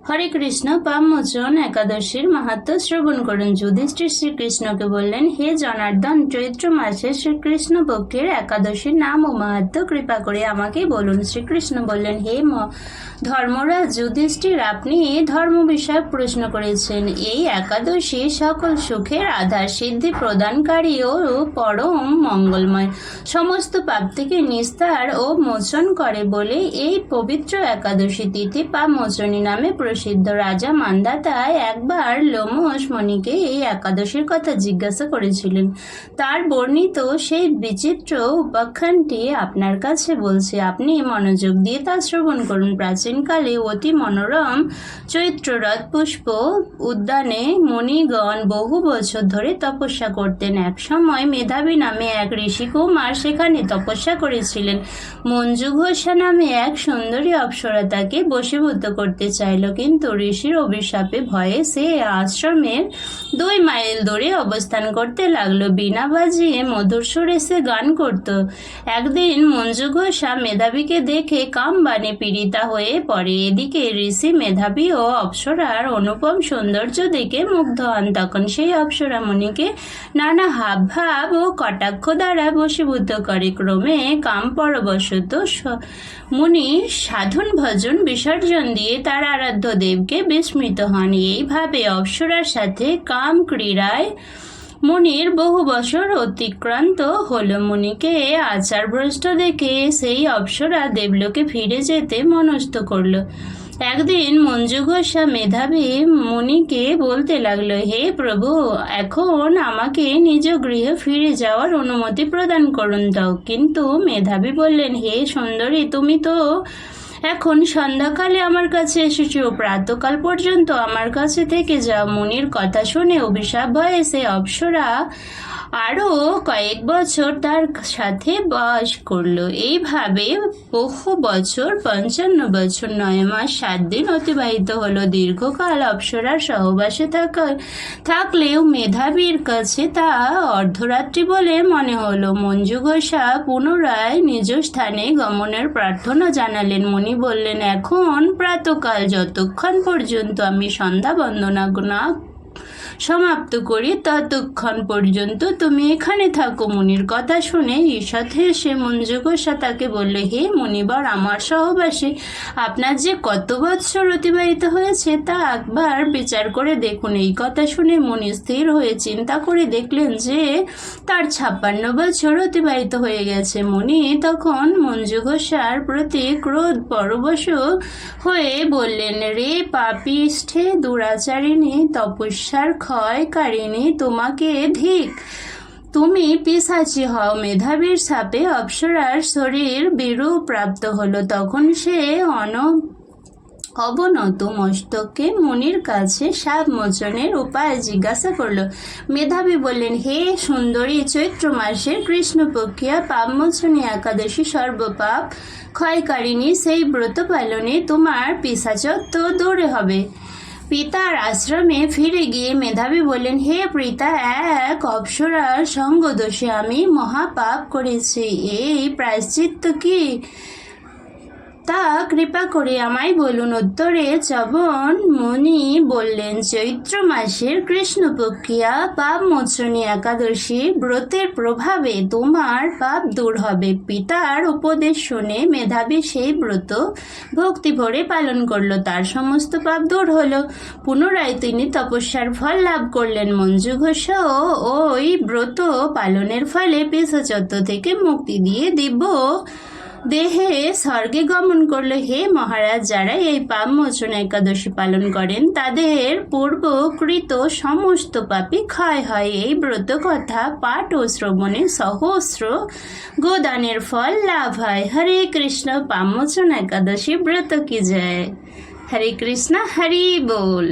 হরে কৃষ্ণ। পাপমোচন একাদশীর মাহাত্ম্য শ্রবণ করুন। যুধিষ্ঠির শ্রীকৃষ্ণকে বললেন, হে জনার্দন, চৈত্র মাসে শ্রীকৃষ্ণ পক্ষের একাদশীর নাম ও মাহাত্ম্য কৃপা করে আমাকে বলুন। শ্রীকৃষ্ণ বললেন, হে ধর্মরাজ যুধিষ্ঠির, আপনি ধর্ম বিষয়ক প্রশ্ন করেছেন। এই একাদশী সকল সুখের আধার, সিদ্ধি প্রদানকারী ও পরম মঙ্গলময়, সমস্ত পাপ থেকে নিস্তার ও মোচন করে বলে এই পবিত্র একাদশী তিথি পাপ মোচনী নামে প্রসিদ্ধ। রাজা মান্ধাতা একবার লোমশ মণিকে এই একাদশীর কথা জিজ্ঞাসা করেছিলেন। তার বর্ণিত সেই বিচিত্র উপাখ্যানটি আপনার কাছে বলছে, আপনি মনোযোগ দিয়ে তা শ্রবণ করুন। প্রাচীনকালে অতি মনোরম চৈত্ররথ পুষ্প উদ্যানে মুনিগণ বহু বছর ধরে তপস্যা করতেন। এক সময় মেধাবী নামে এক ঋষিকুমার সেখানে তপস্যা করেছিলেন। মঞ্জু ঘোষা নামে এক সুন্দরী অপ্সরা তাকে বশীভূত করতে চাইল, কিন্তু ঋষির অভিশাপে ভয়ে সে আশ্রমের 2 মাইল দূরে অবস্থান করতে লাগলো। বীণা বাজিয়ে মধুর সুরে সে গান করত। একদিন মঞ্জু ঘোষা মেধাবীকে দেখে কামবাণে পীড়িতা হয়ে পড়ে। এদিকে ঋষি মেধাবী ও অপ্সরার অনুপম সৌন্দর্য দেখে মুগ্ধ হন। তখন সেই অপ্সরা মুনিকে নানা হাবভাব ও কটাক্ষ দ্বারা বশীভূত করে। ক্রমে কাম পরবশত মুনি সাধন ভজন বিসর্জন দিয়ে তার আরাধ্য দেবকে বিস্মৃত হন। এইভাবে অপ্সরার সাথে কাম ক্রীড়ায় মুনির বহু বছর অতিক্রান্ত হল। মুনিকে আচারভ্রষ্ট দেখে সেই অপ্সরা দেবলোকে ফিরে যেতে মনস্থ করল। একদিন মঞ্জু ঘোষা মেধাবী মুনিকে বলতে লাগলো, হে প্রভু, এখন আমাকে নিজ গৃহে ফিরে যাওয়ার অনুমতি প্রদান করুন দাও। কিন্তু মেধাবী বললেন, হে সুন্দরী, তুমি তো এখন সন্ধ্যাকালে আমার কাছে এসেছো, প্রাতকাল পর্যন্ত আমার কাছে থেকে যাও। মুনির কথা শুনে অভিশাপ ভয়ে সে অপ্সরা আরও কয়েক বছর তার সাথে বাস করলো। এইভাবে বহু বছর, 55 বছর 9 মাস 7 দিন অতিবাহিত হলো। দীর্ঘকাল অপ্সরার সহবাসে থাকলেও মেধাবীর কাছে তা অর্ধরাত্রি বলে মনে হলো। মঞ্জু ঘোষা পুনরায় নিজ স্থানে গমনের প্রার্থনা জানালেন। মুনি বললেন, এখন প্রাতকাল, যতক্ষণ পর্যন্ত আমি সন্ধ্যা বন্দনা না সমাপ্ত করি ততক্ষণ পর্যন্ত তুমি এখানে থাকো। মুনির কথা শুনে ঈষৎ হেসে মঞ্জু ঘোষা তাকে বললে, হে মুনিবর, আমার সহবাসে আপনার যে কত বৎসর অতিবাহিত হয়েছে তা একবার বিচার করে দেখুন। এই কথা শুনে মুনি স্থির হয়ে চিন্তা করে দেখলেন যে তার 56 বছর অতিবাহিত হয়ে গেছে। মুনি তখন মঞ্জু ঘোষার প্রতি ক্রোধ পরবশ হয়ে বললেন, রে পাপিষ্ঠে, দুরাচারিণী, তপস্যার ক্ষয়কারিণী, তোমাকে ধিক। তুমি পিশাচী হও। মেধাবীর সাপে অপ্সরার শরীর বিরূপ প্রাপ্ত হলো। তখন সে অবনত মস্তকে মুনির কাছে সাপ মোচনের উপায় জিজ্ঞাসা করল। মেধাবী বললেন, হে সুন্দরী, চৈত্র মাসের কৃষ্ণপক্ষিয়া পাপমোচনী একাদশী সর্বপাপ ক্ষয়কারিণী, সেই ব্রত পালনে তোমার পিশাচত্ব দূরে হবে। পিতার আশ্রমে ফিরে গিয়ে মেধাবী বললেন, হে পিতা, এক অপ্সরার সঙ্গদোষে আমি মহাপাপ করেছি। এই প্রায়শ্চিত্ত কি তা কৃপা করে আমায় বলুন। উত্তরে চবন মুনি বললেন, চৈত্র মাসের কৃষ্ণপক্ষিয়া পাপ মোচনী একাদশী ব্রতের প্রভাবে তোমার পাপ দূর হবে। পিতার উপদেশ শুনে মেধাবী সেই ব্রত ভক্তি ভরে পালন করলো। তার সমস্ত পাপ দূর হলো। পুনরায় তিনি তপস্যার ফল লাভ করলেন। মঞ্জু ঘোষা ওই ব্রত পালনের ফলে পিশাচত্ব থেকে মুক্তি দিয়ে দিব্য দেহে স্বর্গে গমন করল। হে মহারাজ, যারা এই পাপ মোচন একাদশী পালন করেন তাদের পূর্বকৃত সমস্ত পাপই ক্ষয় হয়। এই ব্রত কথা পাঠ ও শ্রবণে সহস্র গোদানের ফল লাভ হয়। হরে কৃষ্ণ। পাপ মোচন একাদশী ব্রত কি জয়। হরে কৃষ্ণ। হরি বল।